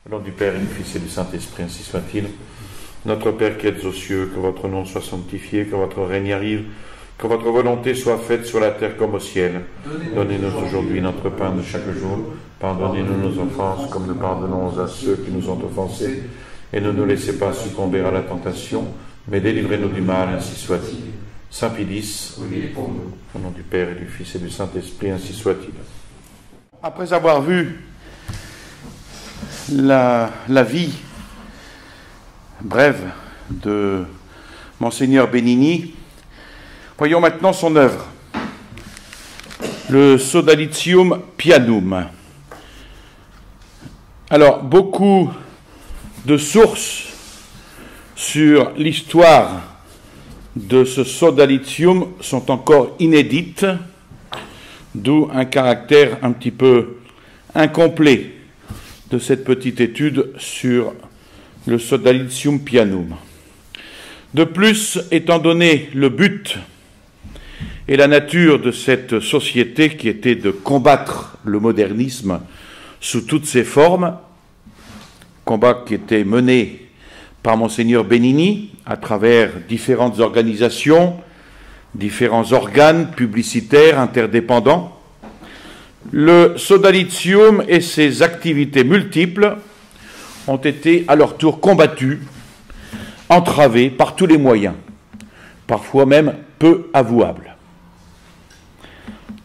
Au nom du Père et du Fils et du Saint-Esprit, ainsi soit-il. Notre Père qui êtes aux cieux, que votre nom soit sanctifié, que votre règne arrive, que votre volonté soit faite sur la terre comme au ciel. Donnez-nous aujourd'hui notre pain de chaque jour. Pardonnez-nous nos offenses, comme nous pardonnons à ceux qui nous ont offensés. Et ne nous laissez pas succomber à la tentation, mais délivrez-nous du mal, ainsi soit-il. Saint Pédis, au nom du Père et du Fils et du Saint-Esprit, ainsi soit-il. Après avoir vu la vie brève de Monseigneur Benigni, voyons maintenant son œuvre, le Sodalitium Pianum. Alors, beaucoup de sources sur l'histoire de ce Sodalitium sont encore inédites, d'où un caractère un petit peu incomplet de cette petite étude sur le Sodalitium Pianum. De plus, étant donné le but et la nature de cette société qui était de combattre le modernisme sous toutes ses formes, combat qui était mené par Monseigneur Benigni à travers différentes organisations, différents organes publicitaires interdépendants, le Sodalitium et ses activités multiples ont été à leur tour combattus, entravés par tous les moyens, parfois même peu avouables.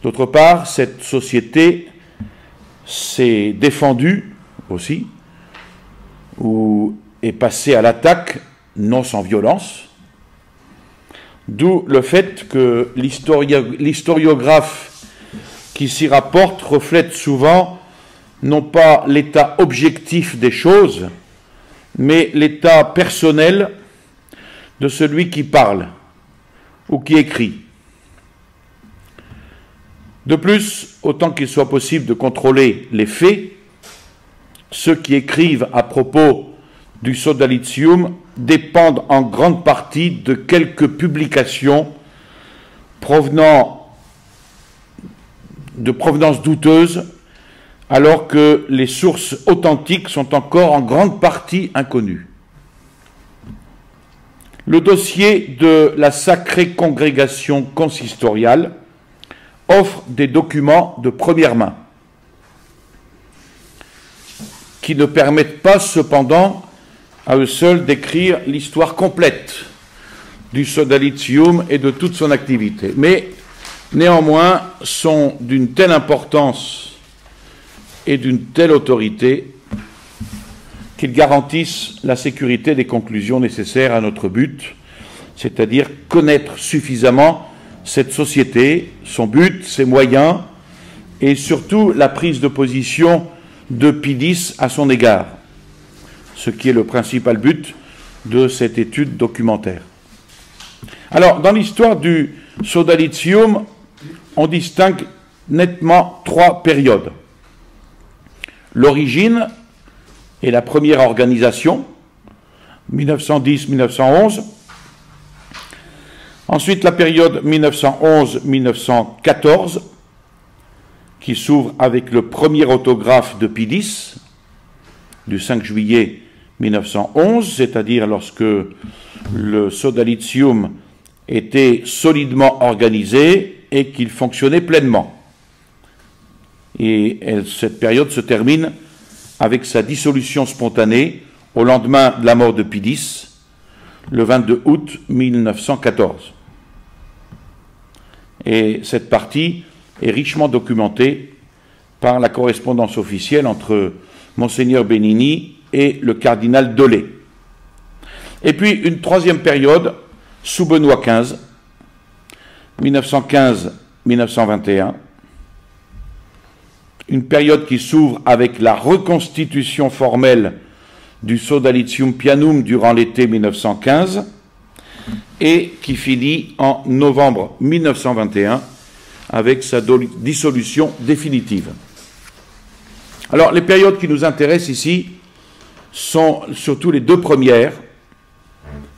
D'autre part, cette société s'est défendue aussi, ou est passée à l'attaque, non sans violence, d'où le fait que l'historiographe qui s'y rapporte reflète souvent non pas l'état objectif des choses, mais l'état personnel de celui qui parle ou qui écrit. De plus, autant qu'il soit possible de contrôler les faits, ceux qui écrivent à propos du Sodalitium dépendent en grande partie de quelques publications provenant de provenance douteuse, alors que les sources authentiques sont encore en grande partie inconnues. Le dossier de la Sacrée Congrégation consistoriale offre des documents de première main, qui ne permettent pas cependant à eux seuls d'écrire l'histoire complète du Sodalitium et de toute son activité, mais néanmoins sont d'une telle importance et d'une telle autorité qu'ils garantissent la sécurité des conclusions nécessaires à notre but, c'est-à-dire connaître suffisamment cette société, son but, ses moyens et surtout la prise de position de Pédis à son égard, ce qui est le principal but de cette étude documentaire. Alors, dans l'histoire du Sodalitium, on distingue nettement trois périodes. L'origine et la première organisation, 1910-1911. Ensuite, la période 1911-1914, qui s'ouvre avec le premier autographe de Pédis, du 5 juillet 1911, c'est-à-dire lorsque le Sodalitium était solidement organisé et qu'il fonctionnait pleinement. Et cette période se termine avec sa dissolution spontanée au lendemain de la mort de Pédis, le 22 août 1914. Et cette partie est richement documentée par la correspondance officielle entre Monseigneur Benigni et le cardinal Dolé. Et puis une troisième période, sous Benoît XV, 1915-1921, une période qui s'ouvre avec la reconstitution formelle du Sodalitium Pianum durant l'été 1915 et qui finit en novembre 1921 avec sa dissolution définitive. Alors, les périodes qui nous intéressent ici sont surtout les deux premières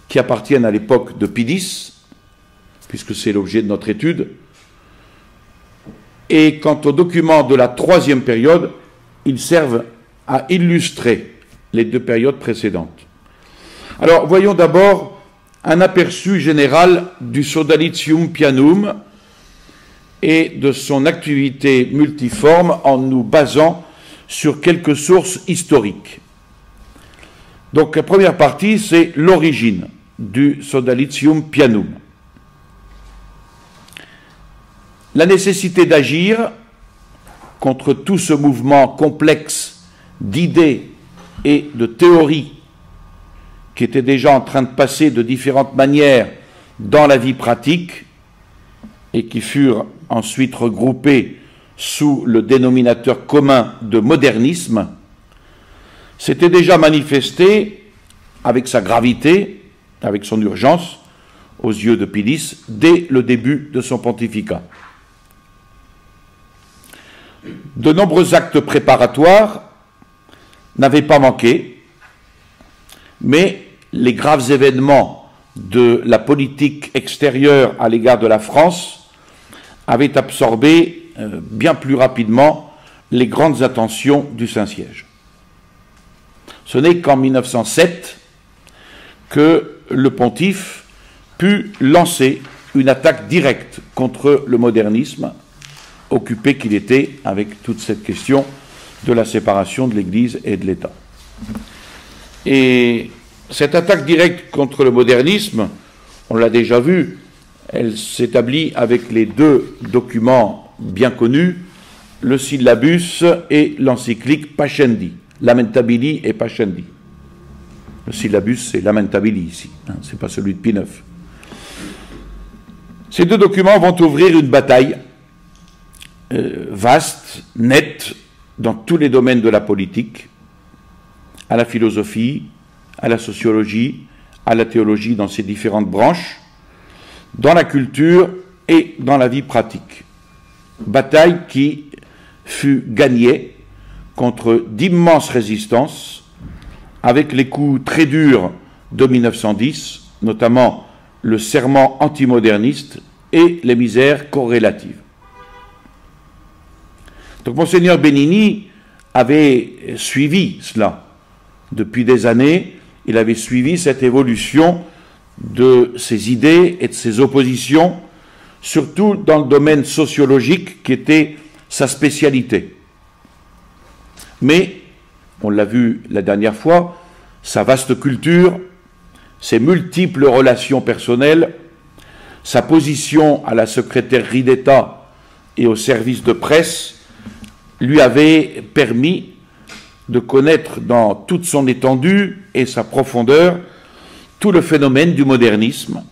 qui appartiennent à l'époque de Pédis, puisque c'est l'objet de notre étude. Et quant aux documents de la troisième période, ils servent à illustrer les deux périodes précédentes. Alors, voyons d'abord un aperçu général du Sodalitium Pianum et de son activité multiforme en nous basant sur quelques sources historiques. Donc, la première partie, c'est l'origine du Sodalitium Pianum. La nécessité d'agir contre tout ce mouvement complexe d'idées et de théories qui était déjà en train de passer de différentes manières dans la vie pratique et qui furent ensuite regroupées sous le dénominateur commun de modernisme, s'était déjà manifesté avec sa gravité, avec son urgence, aux yeux de Pilis, dès le début de son pontificat. De nombreux actes préparatoires n'avaient pas manqué, mais les graves événements de la politique extérieure à l'égard de la France avaient absorbé bien plus rapidement les grandes attentions du Saint-Siège. Ce n'est qu'en 1907 que le pontife put lancer une attaque directe contre le modernisme, occupé qu'il était avec toute cette question de la séparation de l'Église et de l'État. Et cette attaque directe contre le modernisme, on l'a déjà vu, elle s'établit avec les deux documents bien connus, le syllabus et l'encyclique Pascendi, Lamentabili et Pascendi. Le syllabus, c'est Lamentabili ici, hein, c'est pas celui de Pie IX. Ces deux documents vont ouvrir une bataille vaste, nette, dans tous les domaines de la politique, à la philosophie, à la sociologie, à la théologie dans ses différentes branches, dans la culture et dans la vie pratique. Bataille qui fut gagnée contre d'immenses résistances, avec les coups très durs de 1910, notamment le serment antimoderniste et les misères corrélatives. Donc Monseigneur Benigni avait suivi cela depuis des années, il avait suivi cette évolution de ses idées et de ses oppositions, surtout dans le domaine sociologique qui était sa spécialité. Mais, on l'a vu la dernière fois, sa vaste culture, ses multiples relations personnelles, sa position à la secrétairerie d'État et au service de presse lui avait permis de connaître dans toute son étendue et sa profondeur tout le phénomène du modernisme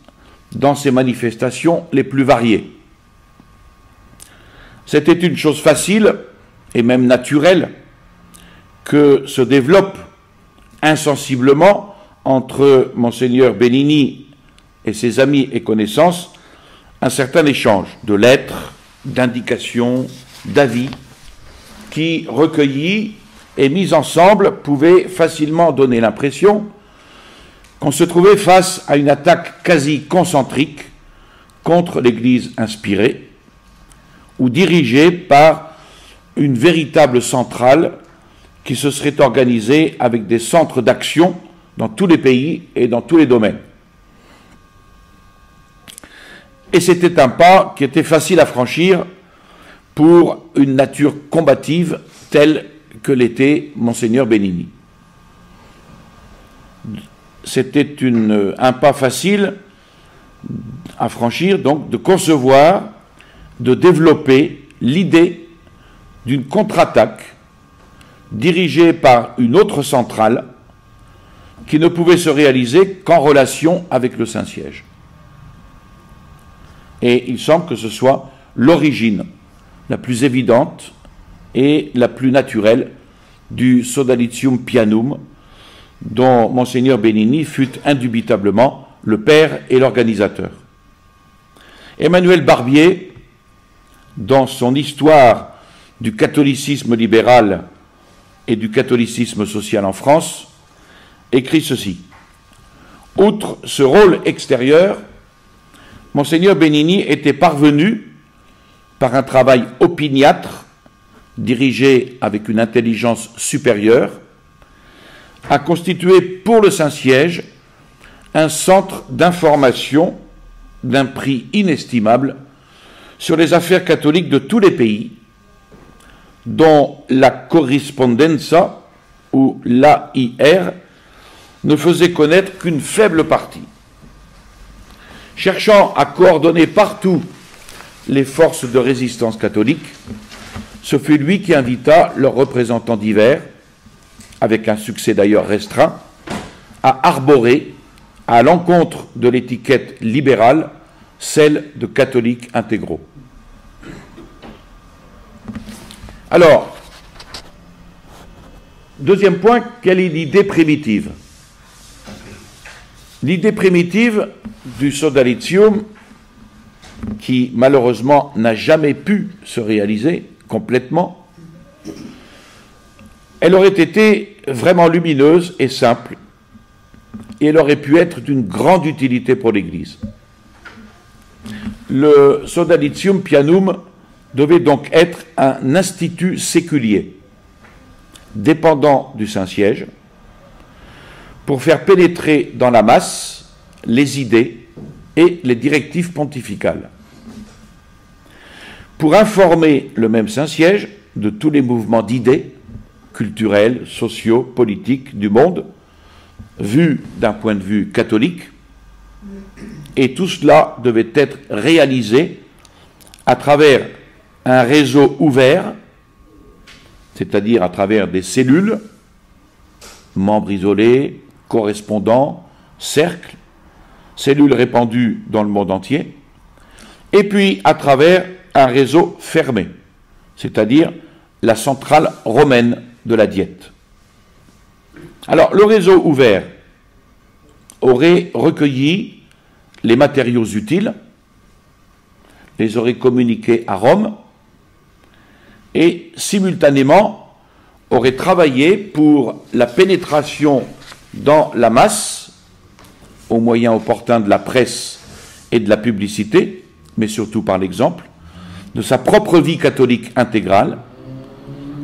dans ses manifestations les plus variées. C'était une chose facile et même naturelle que se développe insensiblement entre Monseigneur Benigni et ses amis et connaissances un certain échange de lettres, d'indications, d'avis qui, recueillis et mis ensemble, pouvaient facilement donner l'impression qu'on se trouvait face à une attaque quasi concentrique contre l'Église inspirée ou dirigée par une véritable centrale qui se serait organisée avec des centres d'action dans tous les pays et dans tous les domaines. Et c'était un pas qui était facile à franchir pour une nature combative telle que l'était Monseigneur Benigni. C'était un pas facile à franchir, donc, de concevoir, de développer l'idée d'une contre-attaque dirigée par une autre centrale qui ne pouvait se réaliser qu'en relation avec le Saint-Siège. Et il semble que ce soit l'origine la plus évidente et la plus naturelle du Sodalitium Pianum, dont Monseigneur Benigni fut indubitablement le père et l'organisateur. Emmanuel Barbier, dans son histoire du catholicisme libéral et du catholicisme social en France, écrit ceci. Outre ce rôle extérieur, Monseigneur Benigni était parvenu, par un travail opiniâtre, dirigé avec une intelligence supérieure, a constitué pour le Saint-Siège un centre d'information d'un prix inestimable sur les affaires catholiques de tous les pays, dont la correspondenza, ou l'AIR, ne faisait connaître qu'une faible partie. Cherchant à coordonner partout les forces de résistance catholiques, ce fut lui qui invita leurs représentants divers, avec un succès d'ailleurs restreint, à arborer, à l'encontre de l'étiquette libérale, celle de catholiques intégraux. Alors, deuxième point, quelle est l'idée primitive? L'idée primitive du sodalitium, qui malheureusement n'a jamais pu se réaliser complètement, elle aurait été vraiment lumineuse et simple, et elle aurait pu être d'une grande utilité pour l'Église. Le sodalitium pianum devait donc être un institut séculier, dépendant du Saint-Siège, pour faire pénétrer dans la masse les idées et les directives pontificales, pour informer le même Saint-Siège de tous les mouvements d'idées culturels, sociaux, politiques du monde, vus d'un point de vue catholique, et tout cela devait être réalisé à travers un réseau ouvert, c'est-à-dire à travers des cellules, membres isolés, correspondants, cercles, cellules répandues dans le monde entier, et puis à travers un réseau fermé, c'est-à-dire la centrale romaine de la Diète. Alors, le réseau ouvert aurait recueilli les matériaux utiles, les aurait communiqués à Rome, et simultanément aurait travaillé pour la pénétration dans la masse, au moyen opportun de la presse et de la publicité, mais surtout par l'exemple, de sa propre vie catholique intégrale,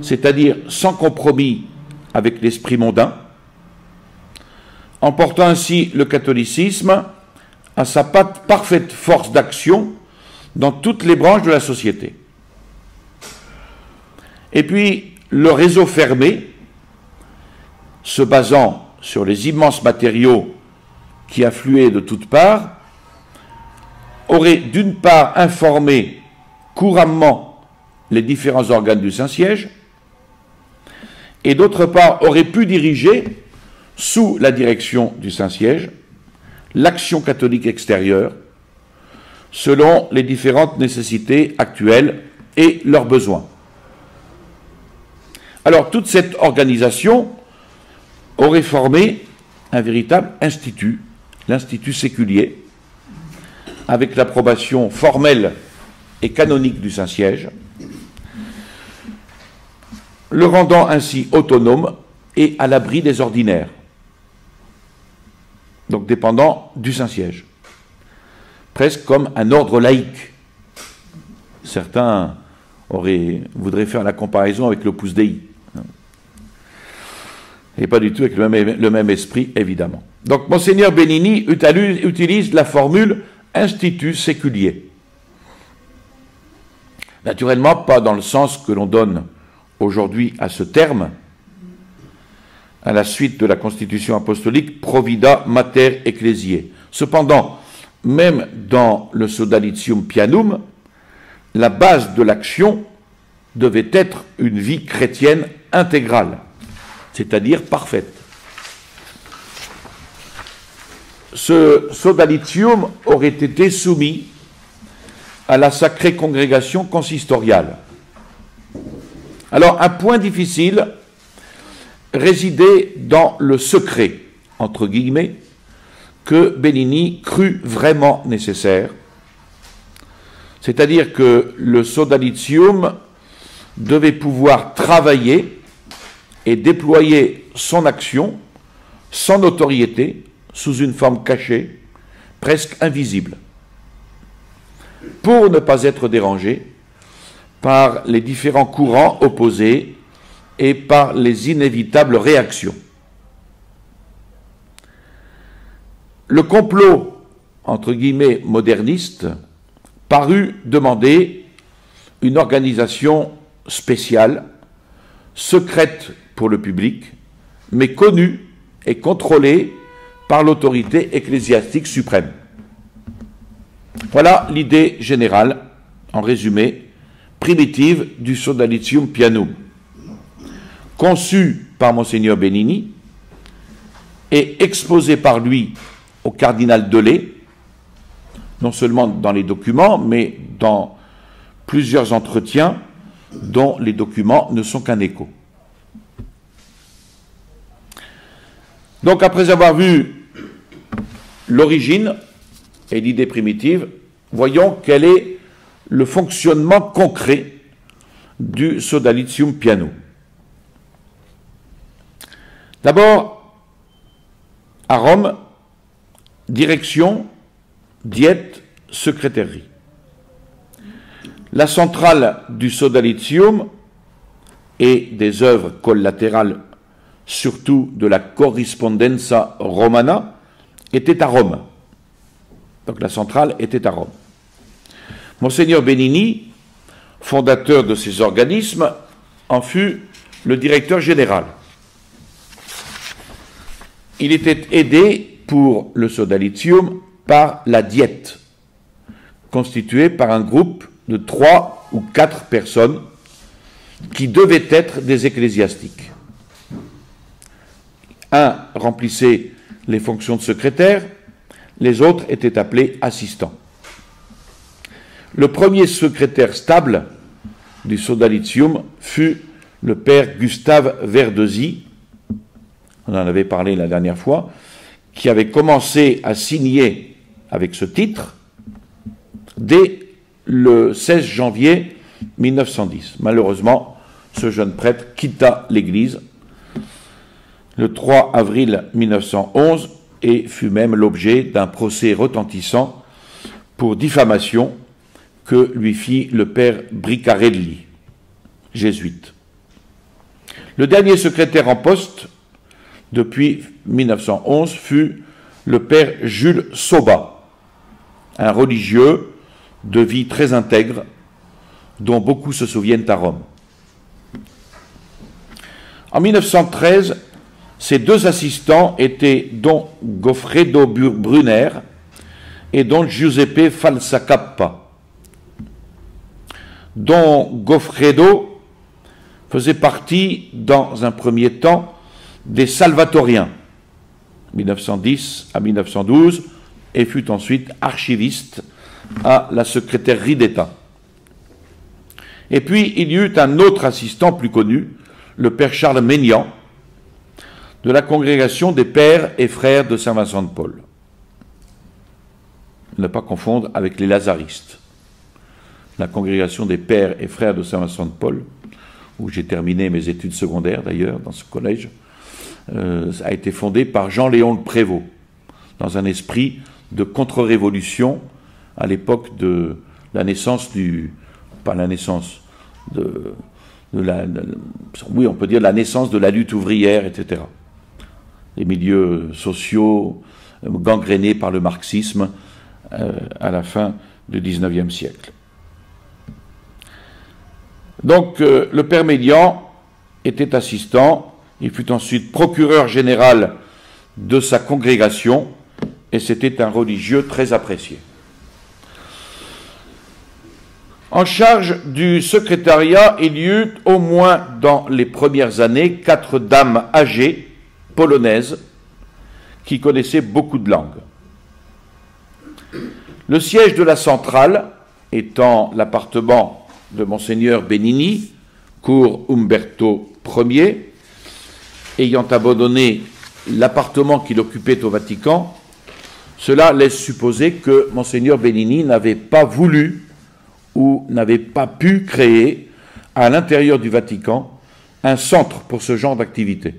c'est-à-dire sans compromis avec l'esprit mondain, en portant ainsi le catholicisme à sa parfaite force d'action dans toutes les branches de la société. Et puis, le réseau fermé, se basant sur les immenses matériaux qui affluaient de toutes parts, aurait d'une part informé couramment les différents organes du Saint-Siège, et d'autre part aurait pu diriger, sous la direction du Saint-Siège, l'action catholique extérieure, selon les différentes nécessités actuelles et leurs besoins. Alors, toute cette organisation aurait formé un véritable institut, l'institut séculier, avec l'approbation formelle et canonique du Saint-Siège, le rendant ainsi autonome et à l'abri des ordinaires, donc dépendant du Saint-Siège, presque comme un ordre laïque. Certains voudraient faire la comparaison avec l'Opus Dei, et pas du tout avec le même esprit, évidemment. Donc, Monseigneur Benini utilise la formule « institut séculier ». Naturellement, pas dans le sens que l'on donne aujourd'hui à ce terme, à la suite de la Constitution apostolique, Provida Mater Ecclesiae. Cependant, même dans le Sodalitium Pianum, la base de l'action devait être une vie chrétienne intégrale, c'est-à-dire parfaite. Ce Sodalitium aurait été soumis à la sacrée congrégation consistoriale. Alors, un point difficile résidait dans le secret, entre guillemets, que Benini crut vraiment nécessaire, c'est-à-dire que le Sodalitium devait pouvoir travailler et déployer son action sans notoriété, sous une forme cachée, presque invisible, pour ne pas être dérangé par les différents courants opposés et par les inévitables réactions. le complot, entre guillemets, moderniste, parut demander une organisation spéciale, secrète pour le public, mais connue et contrôlée par l'autorité ecclésiastique suprême. Voilà l'idée générale, en résumé, primitive du Sodalitium Pianum, conçu par Monseigneur Benini et exposé par lui au cardinal Delay, non seulement dans les documents, mais dans plusieurs entretiens dont les documents ne sont qu'un écho. Donc, après avoir vu l'origine et l'idée primitive, voyons quel est le fonctionnement concret du Sodalitium Pianum. D'abord, à Rome, direction, diète, secrétairerie. La centrale du Sodalitium et des œuvres collatérales, surtout de la Correspondenza Romana, était à Rome. Donc la centrale était à Rome. Monseigneur Benini, fondateur de ces organismes, en fut le directeur général. Il était aidé pour le Sodalitium par la diète, constituée par un groupe de 3 ou 4 personnes qui devaient être des ecclésiastiques. Un remplissait les fonctions de secrétaire, les autres étaient appelés assistants. Le premier secrétaire stable du Sodalitium fut le père Gustave Verdesi, on en avait parlé la dernière fois, qui avait commencé à signer avec ce titre dès le 16 janvier 1910. Malheureusement, ce jeune prêtre quitta l'Église le 3 avril 1911 et fut même l'objet d'un procès retentissant pour diffamation que lui fit le père Bricarelli, jésuite. Le dernier secrétaire en poste depuis 1911 fut le père Jules Soba, un religieux de vie très intègre dont beaucoup se souviennent à Rome. En 1913, ces 2 assistants étaient don Goffredo Brunner et don Giuseppe Falsacappa. Don Goffredo faisait partie, dans un premier temps, des Salvatoriens, 1910 à 1912, et fut ensuite archiviste à la secrétairerie d'État. Et puis, il y eut un autre assistant plus connu, le père Charles Maignan, de la congrégation des pères et frères de Saint-Vincent de Paul. Ne pas confondre avec les lazaristes. La congrégation des pères et frères de Saint-Vincent de Paul, où j'ai terminé mes études secondaires d'ailleurs, dans ce collège, a été fondée par Jean-Léon le Prévost, dans un esprit de contre-révolution à l'époque de la naissance pas la naissance, oui, on peut dire la naissance de la lutte ouvrière, etc. Les milieux sociaux gangrénés par le marxisme à la fin du XIXe siècle. Donc, le père Maignan était assistant, il fut ensuite procureur général de sa congrégation, et c'était un religieux très apprécié. En charge du secrétariat, il y eut au moins dans les premières années 4 dames âgées, polonaises, qui connaissaient beaucoup de langues. Le siège de la centrale étant l'appartement de Monseigneur Benini, cour Umberto Ier, ayant abandonné l'appartement qu'il occupait au Vatican, cela laisse supposer que Monseigneur Benini n'avait pas voulu ou n'avait pas pu créer à l'intérieur du Vatican un centre pour ce genre d'activité.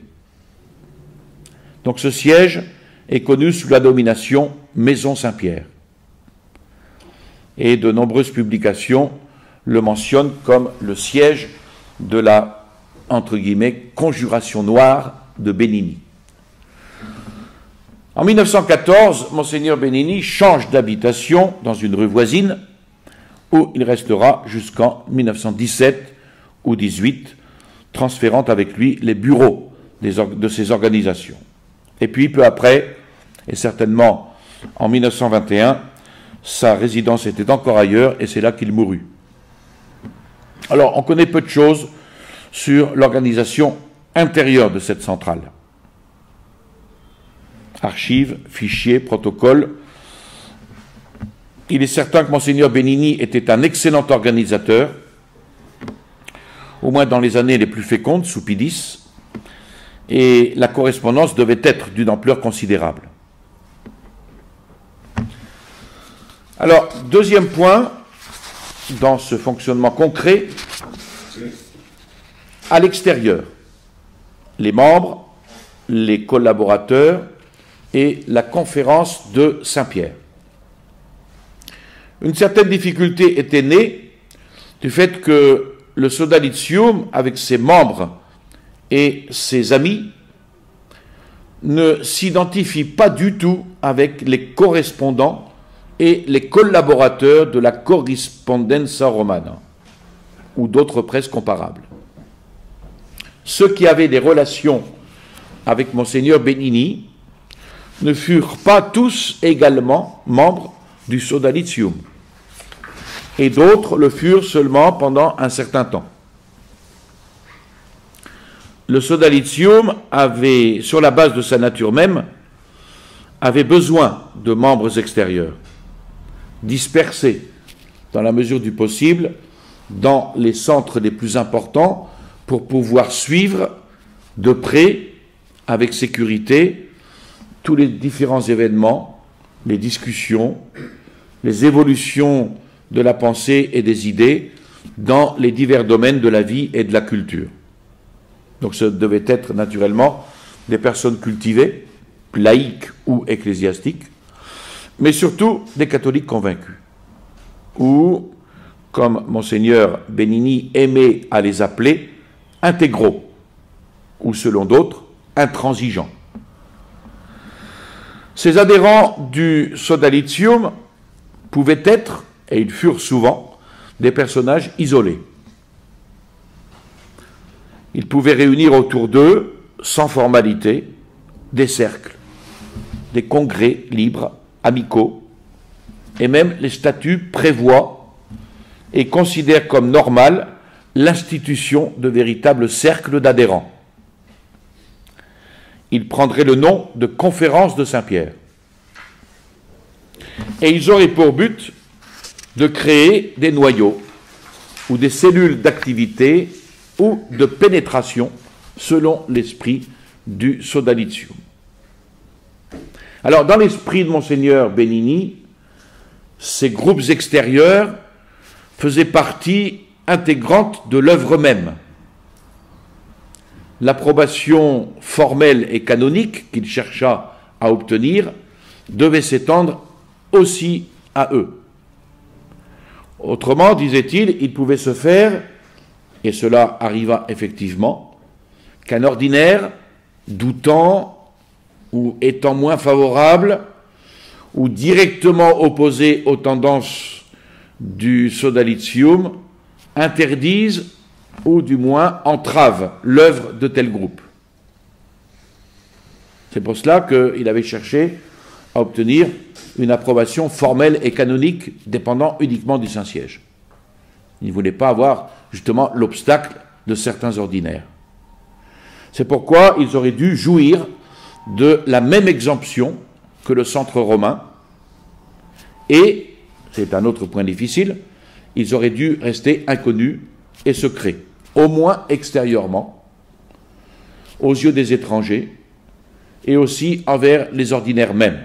Donc ce siège est connu sous la nomination Maison Saint-Pierre. Et de nombreuses publications le mentionnent comme le siège de la, entre guillemets, conjuration noire de Benini. En 1914, Monseigneur Benigni change d'habitation dans une rue voisine où il restera jusqu'en 1917 ou 18, transférant avec lui les bureaux de ces organisations. Et puis, peu après, et certainement en 1921, sa résidence était encore ailleurs et c'est là qu'il mourut. Alors, on connaît peu de choses sur l'organisation intérieure de cette centrale. Archives, fichiers, protocoles. Il est certain que Monseigneur Benigni était un excellent organisateur, au moins dans les années les plus fécondes, sous Pie X, et la correspondance devait être d'une ampleur considérable. Alors, deuxième point, dans ce fonctionnement concret, à l'extérieur, les membres, les collaborateurs et la conférence de Saint-Pierre. Une certaine difficulté était née du fait que le Sodalitium, avec ses membres et ses amis, ne s'identifie pas du tout avec les correspondants et les collaborateurs de la Corrispondenza Romana ou d'autres presses comparables. Ceux qui avaient des relations avec Monseigneur Benigni ne furent pas tous également membres du Sodalitium, et d'autres le furent seulement pendant un certain temps. Le Sodalitium avait, sur la base de sa nature même, avait besoin de membres extérieurs, dispersés, dans la mesure du possible, dans les centres les plus importants, pour pouvoir suivre de près, avec sécurité, tous les différents événements, les discussions, les évolutions de la pensée et des idées dans les divers domaines de la vie et de la culture. Donc ce devait être naturellement des personnes cultivées, laïques ou ecclésiastiques, mais surtout des catholiques convaincus, ou, comme Monseigneur Benigni aimait à les appeler, intégraux, ou selon d'autres, intransigeants. Ces adhérents du Sodalitium pouvaient être, et ils furent souvent, des personnages isolés. Ils pouvaient réunir autour d'eux, sans formalité, des cercles, des congrès libres, amicaux, et même les statuts prévoient et considèrent comme normal l'institution de véritables cercles d'adhérents. Ils prendraient le nom de conférence de Saint-Pierre. Et ils auraient pour but de créer des noyaux ou des cellules d'activité ou de pénétration selon l'esprit du Sodalitium. Alors, dans l'esprit de Monseigneur Benigni, ces groupes extérieurs faisaient partie intégrante de l'œuvre même. L'approbation formelle et canonique qu'il chercha à obtenir devait s'étendre aussi à eux. Autrement, disait-il, il pouvait se faire, et cela arriva effectivement, qu'un ordinaire, doutant ou étant moins favorable, ou directement opposé aux tendances du Sodalitium, interdise ou du moins entrave l'œuvre de tel groupe. C'est pour cela qu'il avait cherché à obtenir une approbation formelle et canonique dépendant uniquement du Saint-Siège. Il ne voulait pas avoir justement l'obstacle de certains ordinaires. C'est pourquoi ils auraient dû jouir de la même exemption que le centre romain, et, c'est un autre point difficile, ils auraient dû rester inconnus et secrets, au moins extérieurement, aux yeux des étrangers, et aussi envers les ordinaires mêmes.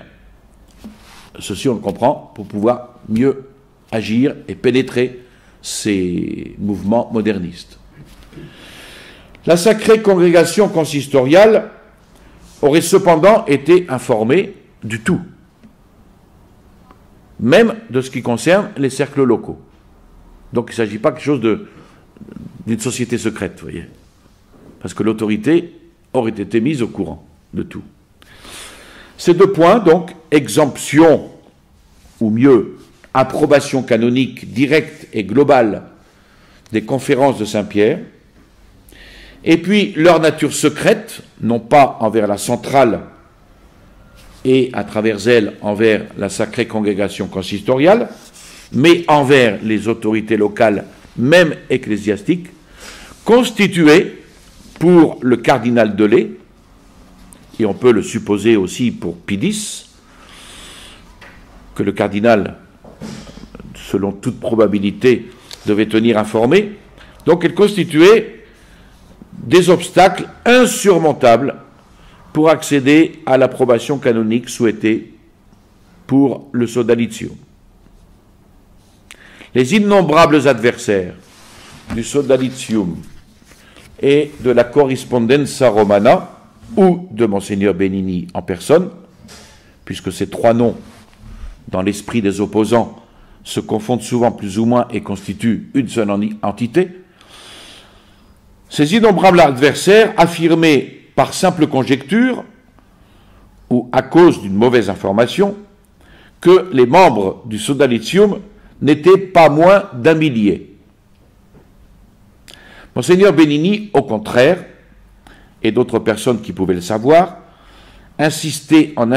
Ceci, on le comprend, pour pouvoir mieux agir et pénétrer ces mouvements modernistes. La sacrée congrégation consistoriale aurait cependant été informée du tout, même de ce qui concerne les cercles locaux. Donc il ne s'agit pas de quelque chose d'une société secrète, vous voyez, parce que l'autorité aurait été mise au courant de tout. Ces deux points, donc, exemption, ou mieux, approbation canonique directe et globale des conférences de Saint-Pierre, et puis leur nature secrète, non pas envers la centrale et à travers elle envers la sacrée congrégation consistoriale, mais envers les autorités locales, même ecclésiastiques, constituaient pour le cardinal Delay, et on peut le supposer aussi pour Pie X, que le cardinal, selon toute probabilité, devait tenir informé, donc elles constituaient des obstacles insurmontables pour accéder à l'approbation canonique souhaitée pour le sodalitium. Les innombrables adversaires du sodalitium et de la correspondenza romana, ou de Monseigneur Benigni en personne, puisque ces trois noms, dans l'esprit des opposants, se confondent souvent plus ou moins et constituent une seule entité, ces innombrables adversaires affirmaient par simple conjecture, ou à cause d'une mauvaise information, que les membres du sodalitium n'étaient pas moins d'1 millier. Monseigneur Benigni, au contraire, et d'autres personnes qui pouvaient le savoir, insistaient en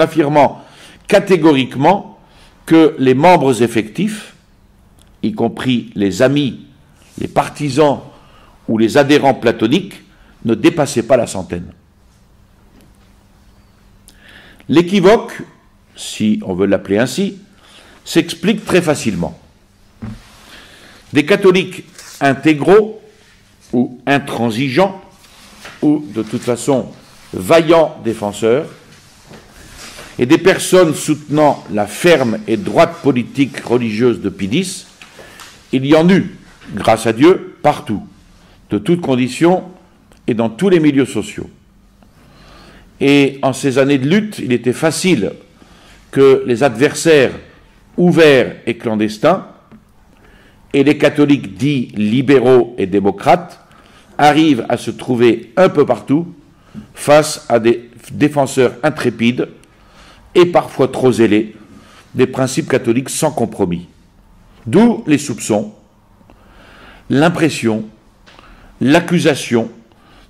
affirmant catégoriquement que les membres effectifs, y compris les amis, les partisans ou les adhérents platoniques, ne dépassaient pas la centaine. L'équivoque, si on veut l'appeler ainsi, s'explique très facilement. Des catholiques intégraux ou intransigeants, ou de toute façon vaillants défenseurs, et des personnes soutenant la ferme et droite politique religieuse de Pie X, il y en eut, grâce à Dieu, partout, de toutes conditions et dans tous les milieux sociaux. Et en ces années de lutte, il était facile que les adversaires ouverts et clandestins et les catholiques dits libéraux et démocrates arrivent à se trouver un peu partout face à des défenseurs intrépides et parfois trop zélés des principes catholiques sans compromis. D'où les soupçons, l'impression, l'accusation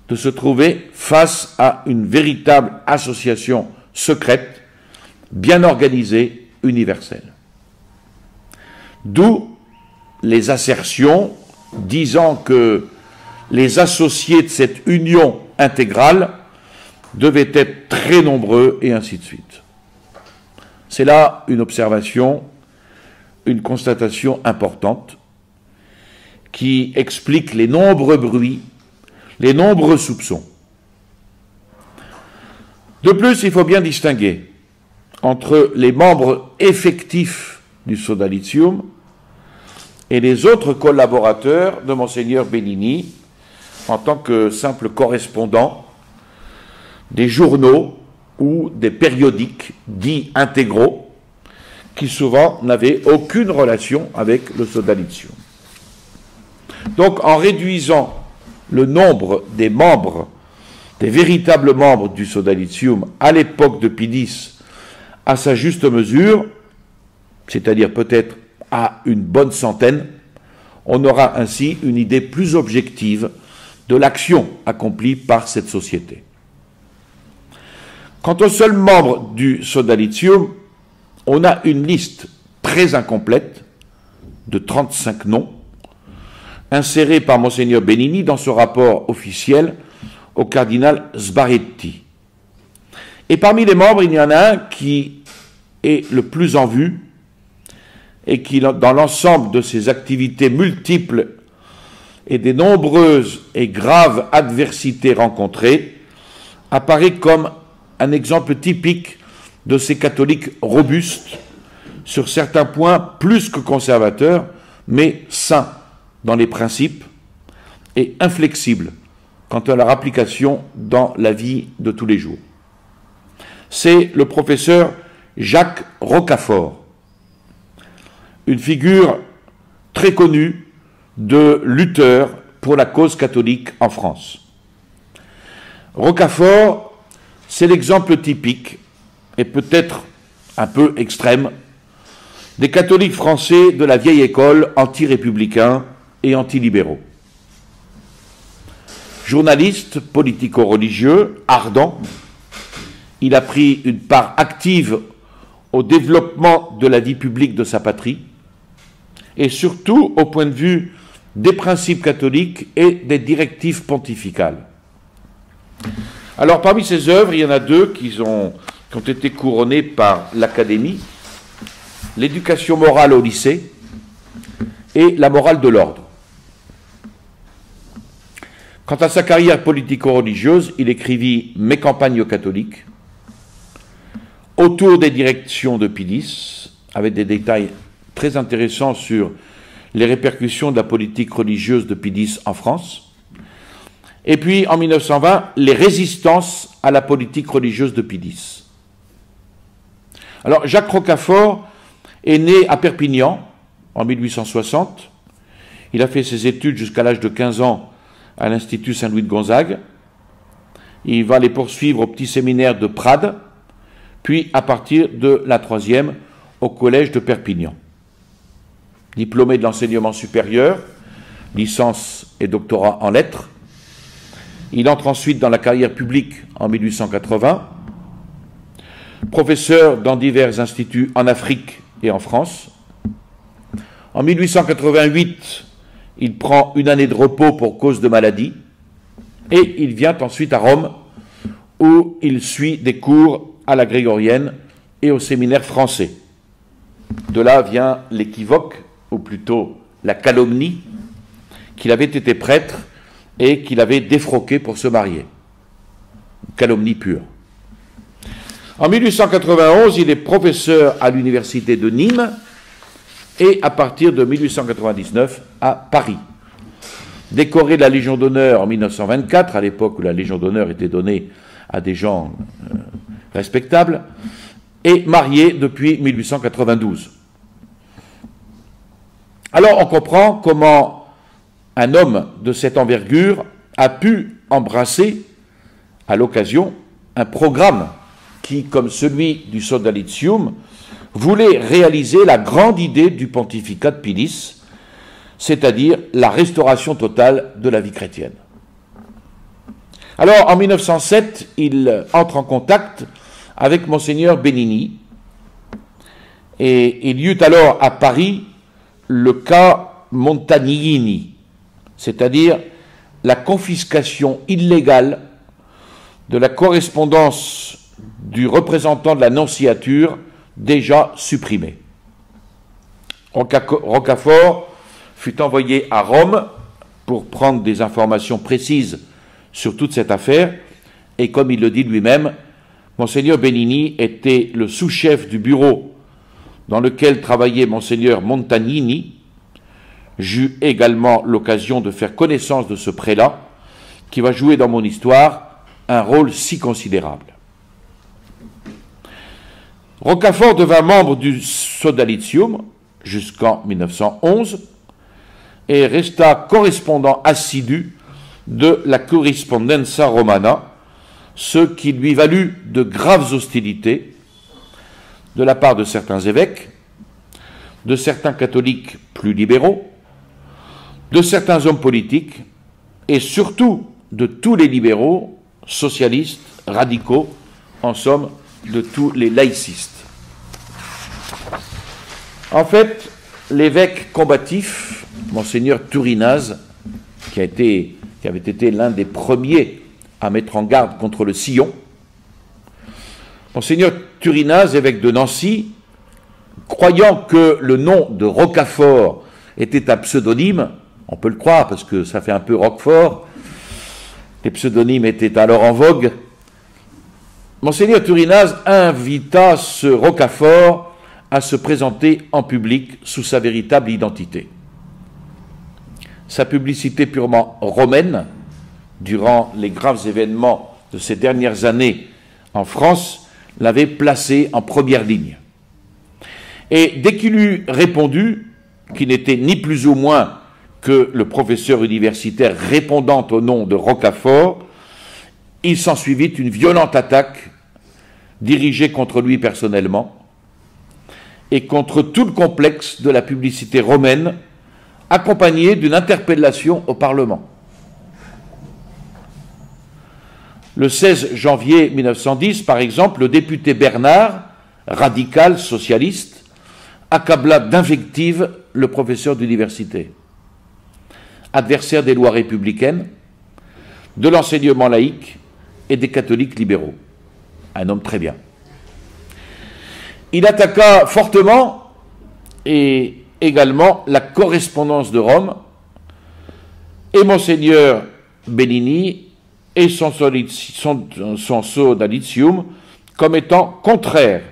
de se trouver face à une véritable association secrète, bien organisée, universelle. D'où les assertions disant que les associés de cette union intégrale devaient être très nombreux, et ainsi de suite. C'est là une observation, une constatation importante qui explique les nombreux bruits, les nombreux soupçons. De plus, il faut bien distinguer entre les membres effectifs du sodalitium et les autres collaborateurs de Monseigneur Benigni en tant que simple correspondant des journaux ou des périodiques dits intégraux qui souvent n'avaient aucune relation avec le sodalitium. Donc en réduisant le nombre des membres, des véritables membres du sodalitium à l'époque de Pie X à sa juste mesure, c'est-à-dire peut-être à une bonne centaine, on aura ainsi une idée plus objective de l'action accomplie par cette société. Quant aux seuls membres du sodalitium, on a une liste très incomplète de 35 noms, insérés par Monseigneur Benigni dans ce rapport officiel au cardinal Sbarretti. Et parmi les membres, il y en a un qui est le plus en vue et qui, dans l'ensemble de ses activités multiples et des nombreuses et graves adversités rencontrées, apparaît comme un exemple typique de ces catholiques robustes, sur certains points plus que conservateurs, mais sains dans les principes et inflexibles quant à leur application dans la vie de tous les jours. C'est le professeur Jacques Rocafort, une figure très connue de lutteur pour la cause catholique en France. Rocafort c'est l'exemple typique, et peut-être un peu extrême, des catholiques français de la vieille école anti-républicains et anti-libéraux. Journaliste politico-religieux, ardent, il a pris une part active au développement de la vie publique de sa patrie et surtout au point de vue des principes catholiques et des directives pontificales. Alors parmi ses œuvres, il y en a deux qui ont été couronnées par l'Académie, l'éducation morale au lycée et la morale de l'ordre. Quant à sa carrière politico-religieuse, il écrivit « Mes campagnes catholiques » autour des directions de Pie X, avec des détails très intéressants sur les répercussions de la politique religieuse de Pie X en France. Et puis, en 1920, les résistances à la politique religieuse de Pie X. Alors, Jacques Rocafort est né à Perpignan en 1860. Il a fait ses études jusqu'à l'âge de 15 ans à l'Institut Saint-Louis de Gonzague. Il va les poursuivre au petit séminaire de Prades, puis à partir de la 3e au collège de Perpignan. Diplômé de l'enseignement supérieur, licence et doctorat en lettres, il entre ensuite dans la carrière publique en 1880, professeur dans divers instituts en Afrique et en France. En 1888, il prend une année de repos pour cause de maladie et il vient ensuite à Rome où il suit des cours à la grégorienne et au séminaire français. De là vient l'équivoque, ou plutôt la calomnie, qu'il avait été prêtre et qu'il avait défroqué pour se marier. Calomnie pure. En 1891, il est professeur à l'université de Nîmes et à partir de 1899 à Paris. Décoré de la Légion d'honneur en 1924, à l'époque où la Légion d'honneur était donnée à des gens respectables, et marié depuis 1892. Alors on comprend comment un homme de cette envergure a pu embrasser à l'occasion un programme qui, comme celui du Sodalitium, voulait réaliser la grande idée du pontificat de Pie X, c'est-à-dire la restauration totale de la vie chrétienne. Alors, en 1907, il entre en contact avec Monseigneur Benini, et il y eut alors à Paris le cas Montagnini, c'est-à-dire la confiscation illégale de la correspondance du représentant de la nonciature déjà supprimée. Rocafort fut envoyé à Rome pour prendre des informations précises sur toute cette affaire, et comme il le dit lui-même, Monseigneur Benini était le sous-chef du bureau dans lequel travaillait Monseigneur Montagnini. J'eus également l'occasion de faire connaissance de ce prélat, qui va jouer dans mon histoire un rôle si considérable. Rocafort devint membre du Sodalitium jusqu'en 1911 et resta correspondant assidu de la Correspondenza Romana, ce qui lui valut de graves hostilités de la part de certains évêques, de certains catholiques plus libéraux, de certains hommes politiques et surtout de tous les libéraux, socialistes, radicaux, en somme, de tous les laïcistes. En fait, l'évêque combatif, Monseigneur Turinaz, qui avait été l'un des premiers à mettre en garde contre le sillon, Monseigneur Turinaz, évêque de Nancy, croyant que le nom de Rocafort était un pseudonyme, on peut le croire parce que ça fait un peu Roquefort, les pseudonymes étaient alors en vogue, Monseigneur Turinaz invita ce Rocafort à se présenter en public sous sa véritable identité. Sa publicité purement romaine, durant les graves événements de ces dernières années en France, l'avait placé en première ligne. Et dès qu'il eut répondu, qui n'était ni plus ou moins que le professeur universitaire répondant au nom de Rocafort, il s'ensuivit une violente attaque dirigée contre lui personnellement et contre tout le complexe de la publicité romaine, accompagnée d'une interpellation au Parlement. Le 16 janvier 1910, par exemple, le député Bernard, radical socialiste, accabla d'invectives le professeur d'université, adversaire des lois républicaines, de l'enseignement laïque et des catholiques libéraux. Un homme très bien. Il attaqua fortement et également la correspondance de Rome et Monseigneur Benini et son sodalitium comme étant contraires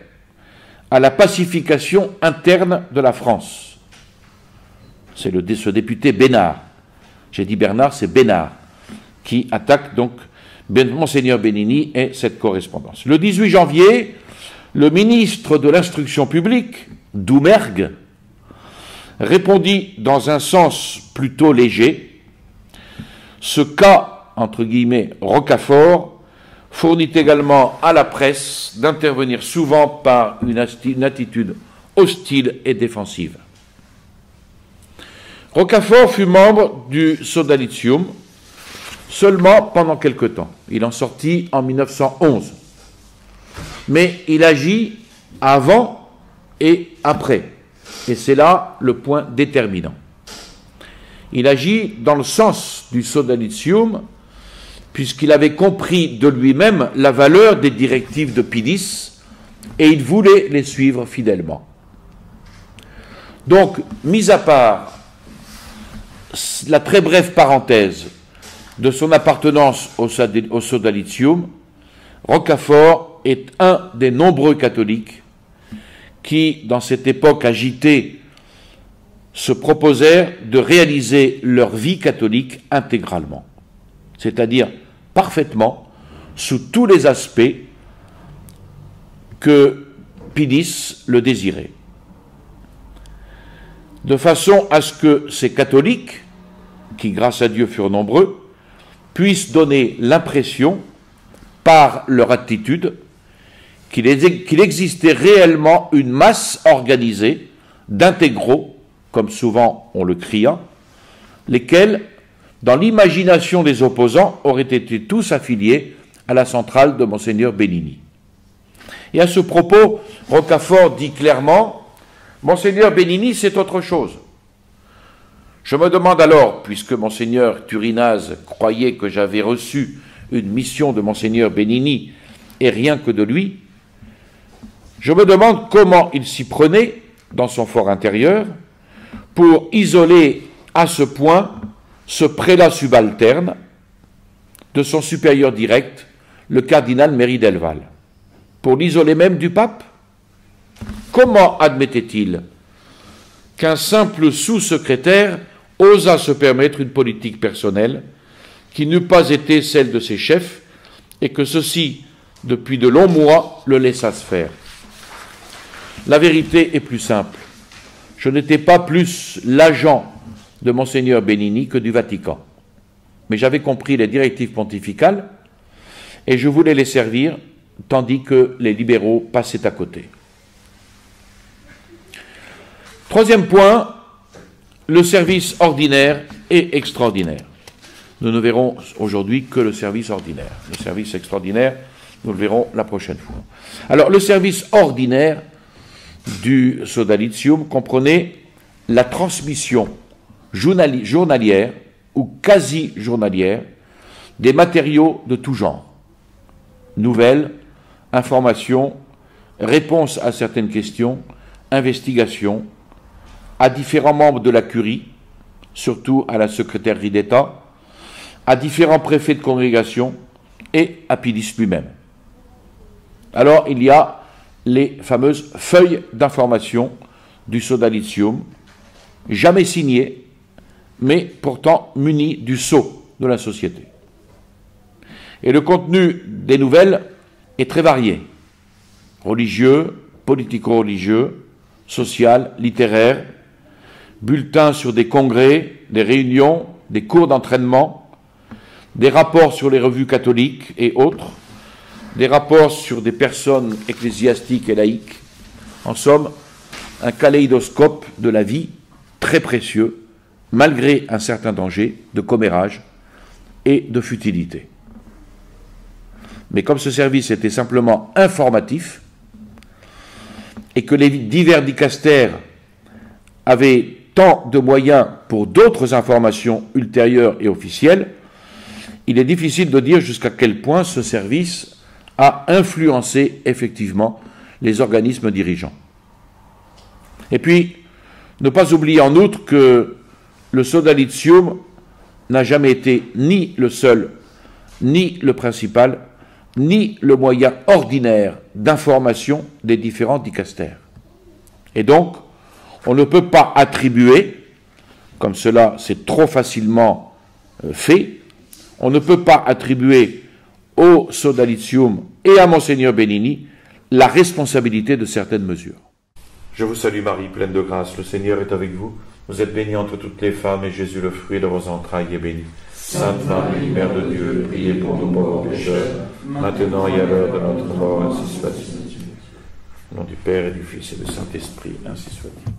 à la pacification interne de la France. C'est ce député Bénard, j'ai dit Bernard, c'est Bénard, qui attaque donc Monseigneur Benini et cette correspondance. Le 18 janvier, le ministre de l'Instruction publique, Doumergue, répondit dans un sens plutôt léger. Ce cas, entre guillemets, Rocafort, fournit également à la presse d'intervenir souvent par une attitude hostile et défensive. Rocafort fut membre du Sodalitium seulement pendant quelque temps. Il en sortit en 1911. Mais il agit avant et après. Et c'est là le point déterminant. Il agit dans le sens du Sodalitium, puisqu'il avait compris de lui-même la valeur des directives de Pidis, et il voulait les suivre fidèlement. Donc, mis à part la très brève parenthèse de son appartenance au Sodalitium, Rocafort est un des nombreux catholiques qui, dans cette époque agitée, se proposèrent de réaliser leur vie catholique intégralement, c'est-à-dire parfaitement, sous tous les aspects que Pidis le désirait, de façon à ce que ces catholiques, qui grâce à Dieu furent nombreux, puissent donner l'impression, par leur attitude, qu'il existait réellement une masse organisée d'intégraux, comme souvent on le cria, lesquels, dans l'imagination des opposants, auraient été tous affiliés à la centrale de Monseigneur Benini. Et à ce propos, Rocafort dit clairement, Monseigneur Benini, c'est autre chose. Je me demande alors, puisque Monseigneur Turinaz croyait que j'avais reçu une mission de Monseigneur Benini et rien que de lui, je me demande comment il s'y prenait dans son fort intérieur pour isoler à ce point ce prélat subalterne de son supérieur direct, le cardinal Méry Delval, pour l'isoler même du pape. Comment admettait-il qu'un simple sous-secrétaire osât se permettre une politique personnelle qui n'eût pas été celle de ses chefs et que ceux-ci, depuis de longs mois, le laissassent faire? La vérité est plus simple. Je n'étais pas plus l'agent de Monseigneur Benini que du Vatican. Mais j'avais compris les directives pontificales et je voulais les servir tandis que les libéraux passaient à côté. Troisième point, le service ordinaire et extraordinaire. Nous ne verrons aujourd'hui que le service ordinaire. Le service extraordinaire, nous le verrons la prochaine fois. Alors, le service ordinaire du Sodalitium comprenait la transmission journalière ou quasi-journalière des matériaux de tout genre. Nouvelles, informations, réponses à certaines questions, investigations, à différents membres de la curie, surtout à la secrétairerie d'État, à différents préfets de congrégation et à Pidis lui-même. Alors, il y a les fameuses feuilles d'information du Sodalitium, jamais signées, mais pourtant munies du sceau de la société. Et le contenu des nouvelles est très varié. Religieux, politico-religieux, social, littéraire, bulletins sur des congrès, des réunions, des cours d'entraînement, des rapports sur les revues catholiques et autres, des rapports sur des personnes ecclésiastiques et laïques. En somme, un kaléidoscope de la vie très précieux, malgré un certain danger de commérage et de futilité. Mais comme ce service était simplement informatif, et que les divers dicastères avaient tant de moyens pour d'autres informations ultérieures et officielles, il est difficile de dire jusqu'à quel point ce service a influencé effectivement les organismes dirigeants. Et puis, ne pas oublier en outre que le sodalitium n'a jamais été ni le seul, ni le principal, ni le moyen ordinaire d'information des différents dicastères. Et donc, on ne peut pas attribuer, comme cela s'est trop facilement fait, on ne peut pas attribuer au sodalitium et à Monseigneur Benigni la responsabilité de certaines mesures. Je vous salue Marie, pleine de grâce, le Seigneur est avec vous. Vous êtes bénie entre toutes les femmes, et Jésus, le fruit de vos entrailles, est béni. Sainte Marie, Mère de Dieu, priez pour nous pauvres pécheurs, maintenant et à l'heure de notre mort, ainsi soit-il. Au nom du Père et du Fils et du Saint-Esprit, ainsi soit-il.